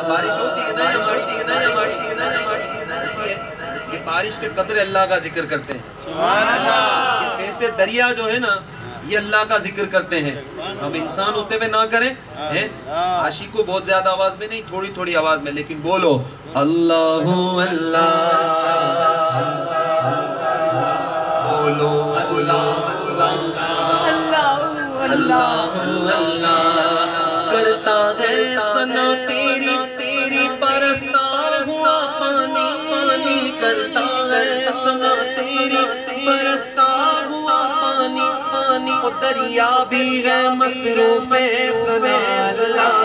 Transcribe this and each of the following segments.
بارش ہوتی ہے نا ہماری، یہ بارش کے قدر اللہ کا ذکر کرتے ہیں. یہ بہتے دریا جو ہے نا یہ اللہ کا ذکر کرتے ہیں. ہم انسان ہوتے ہوئے نہ کریں. عاشق کو بہت زیادہ آواز میں نہیں، تھوڑی تھوڑی آواز میں، لیکن بولو اللہ اللہ، بولو اللہ اللہ اللہ. کرتا ہے ثنا تیری برستا ہوا پانی، کرتا ہے ثنا تیری برستا ہوا پانی. وہ دریا بھی ہے مصروف ثنا اللہ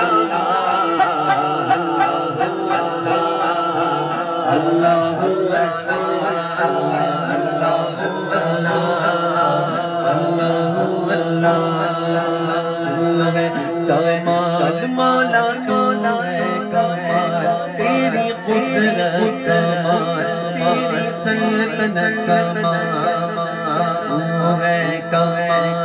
اللہ اللہ اللہ. کمال مولا تو ہے کمال، تیری قدرت کمال، تیری سلطنت کمال. تو ہے کمال،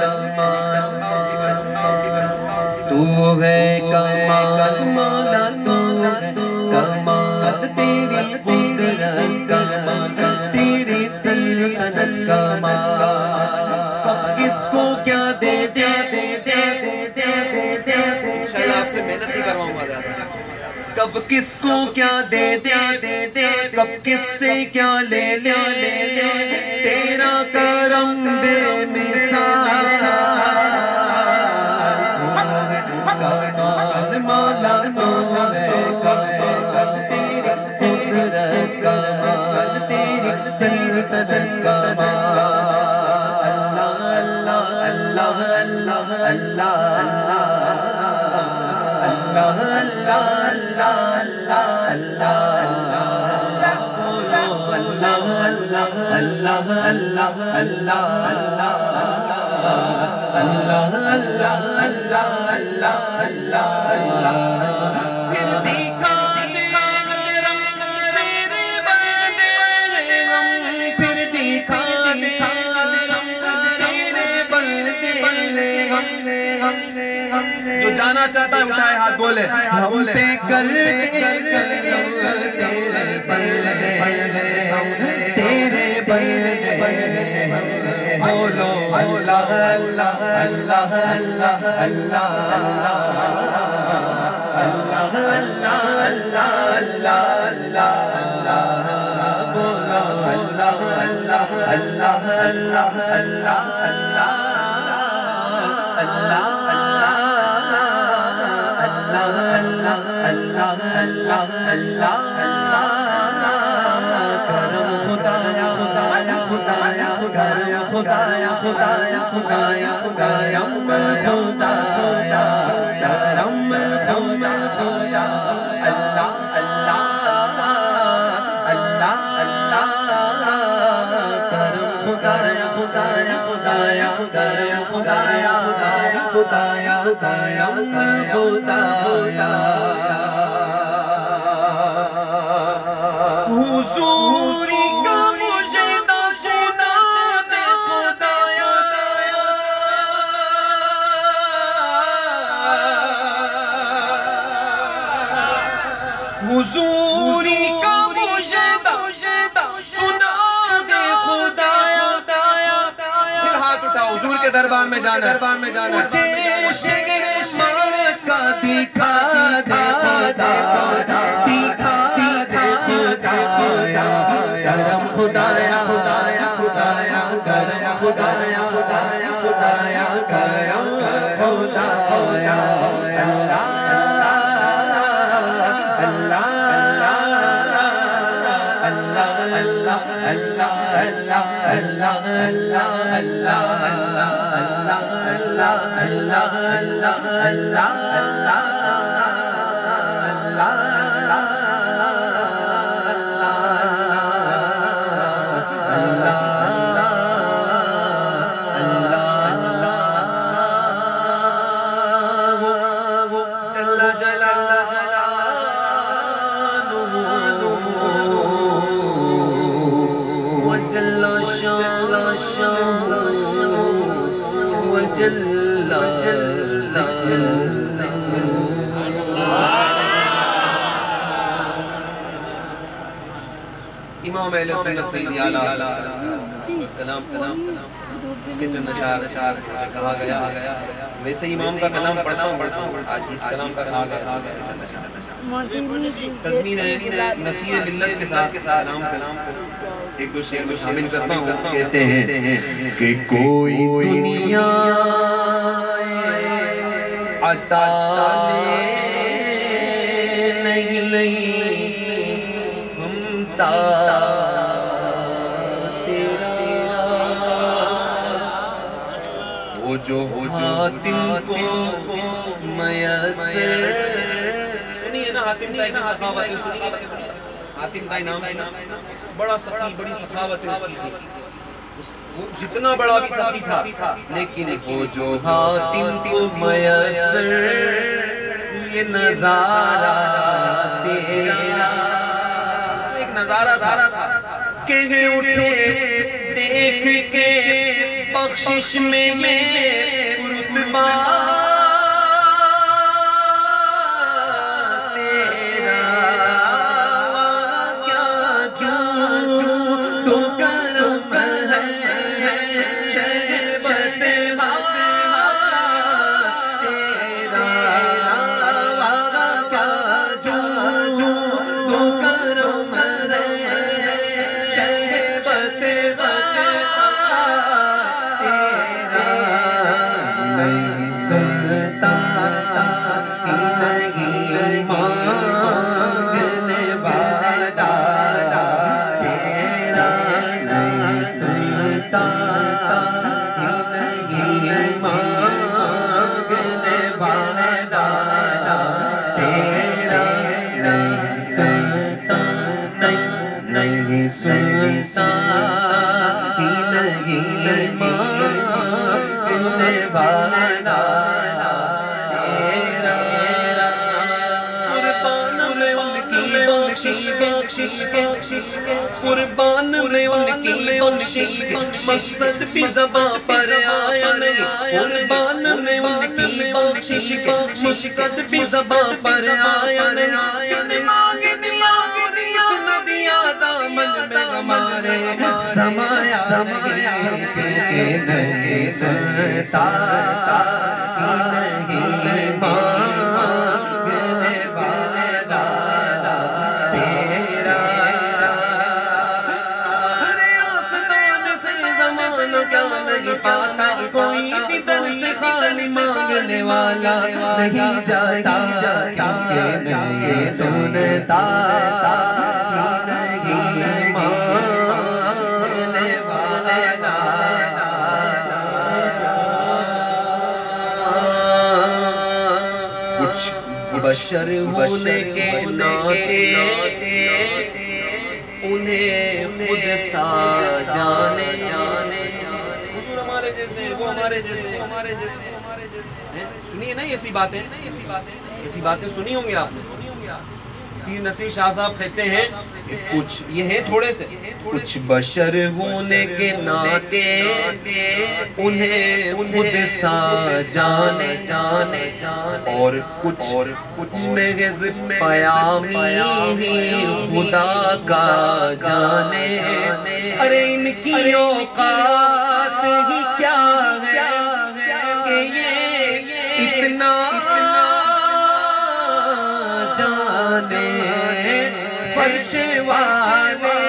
تو ہے کمال مولا، تو ہے کمال، تیری قدرت کمال، تیری سلطنت کمال. کب کس کو کیا دے دے، آپ سے محنت نہیں کرواؤں گا زیادہ. کب کس کو کیا دے دے، کب کس سے کیا لے لے، تیرا کرم بے مثال. کمال مولا تو ہے کمال، تیری قدرت کمال، تیری سلطنت کمال. اللہ اللہ اللہ اللہ اللہ اللہ اللہ اللہ اللہ. پھر دکھا دے رنگ تیرے بندے غم، پھر دکھا دے رنگ تیرے بندے غم. جو جانا چاہتا ہے اٹھائے ہاتھ بولے ہم پہ کر دے کرم تیرے بندے ہم، تیرے بندے ہم. بولو اللہ اللہ اللہ اللہ اللہ اللہ اللہ اللہ اللہ. بولو اللہ اللہ اللہ اللہ اللہ اللہ اللہ اللہ اللہ. کرم خدایا خدایا خدایا کرم خدایا خدایا خدایا کرم خدایا کرم خدا خدا. اللہ اللہ اللہ اللہ. کرم خدایا خدایا خدایا کرم خدایا خدایا خدایا کرم خدایا. حضوری کا مجھے نہ سنا دے خدایا، حضوری کا مجھے نہ سنا دے خدایا. پھر ہاتھ اٹھا حضور کے دربار میں جانا، مجھے شگر مکہ دکھا دے خدا، دکھا دے خدایا. کرم خدایا خدایا خدایا کرم خدایا خدایا خدایا کرم خدایا. اللہ اللہ اللہ اللہ اللہ اللہ اللہ اللہ اللہ اللہ اللہ امام اہل سنت سیدی اعلیٰ کلام اس کے چند اشعار کہا گیا ویسے امام کا کلام پڑھتا ہوں آج اس کلام کا کہا گیا اس کے چند اشعار تضمین ہے نصیر ملت کے ساتھ اس کلام کو ایک دو شعر میں شامل کرتا ہوں. کہتے ہیں کہ کوئی دنیا عطا نہیں ہم تا جو حاتم کو میسر. سنیے نا حاتم دائی کی سخاوت ہے, سنیے حاتم دائی نام سنا, بڑا سخی, بڑی سخاوت ہے اس کی تھی, جتنا بڑا بھی سخی تھا, لیکن وہ جو حاتم کو میسر یہ نظارہ تیرا, ایک نظارہ تھا کہ اٹھے دیکھ کے بخشش میں یہ رتبہ تیرا, کیا جو تو کرم ہے شہبت تیرا, کیا جو تو کرم ہے شہبت سنتا ہی نہیں مانگنے والا تیرا, قربان میں ان کی بخشش قربان میں ان کی بخشش مقصد بھی زباں پر آیا نہیں, قربان میں ان کی بخشش مقصد بھی زباں پر آیا نہیں, مانگ دیا دامن میں ہمارے سمایا نہیں, کہ نہیں سنتا نہیں مانگنے والا تیرا, تمہارے آستان سے زمانہ کیا نہیں پاتا, کوئی بھی دل سے خالی مانگنے والا نہیں جاتا, کیونکہ نہیں سنتا بشر ہونے کے ناطے انہیں خود سا جانے, حضور ہمارے جیسے وہ ہمارے جیسے, سنیے نا ایسی باتیں سنی ہوں گے آپ نے. پیر نصیر شاہ صاحب کہتے ہیں کچھ یہ ہیں تھوڑے سے, کچھ بشر ہونے کے ناطے انہیں خود سا جانے, اور کچھ محض پیامی ہی خدا کا جانے. ارے ان کی اوقات ہی کیا ہے کہ یہ اتنا جانے, فرش والے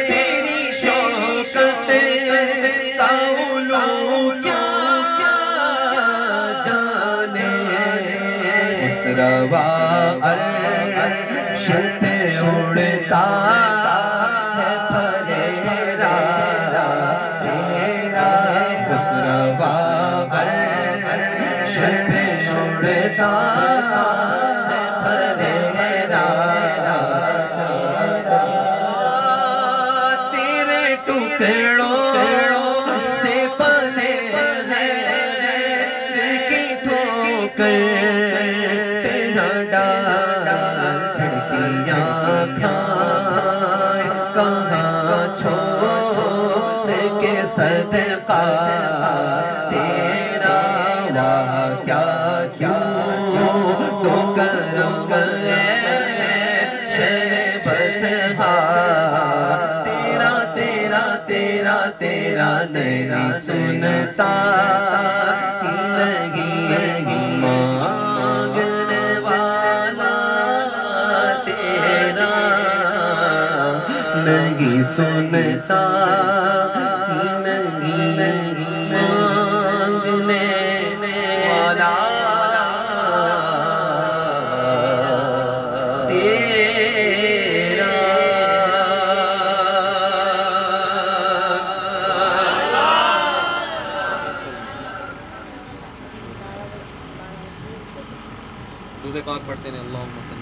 تیری شوکت کا علو کیا جانے, اس روا عرش پہ اڑتا ہے پھریرا تیرا, اس روا عرش پہ اڑتا صدقہ تیرا, واہ کیا تو کرم ہے شہبت سنتا ہی نہیں مانگنے والا تیرا نہیں سنتا ہی نہیں مانگنے والا تیرا درود پاک پڑھتے ہیں اللہم صلی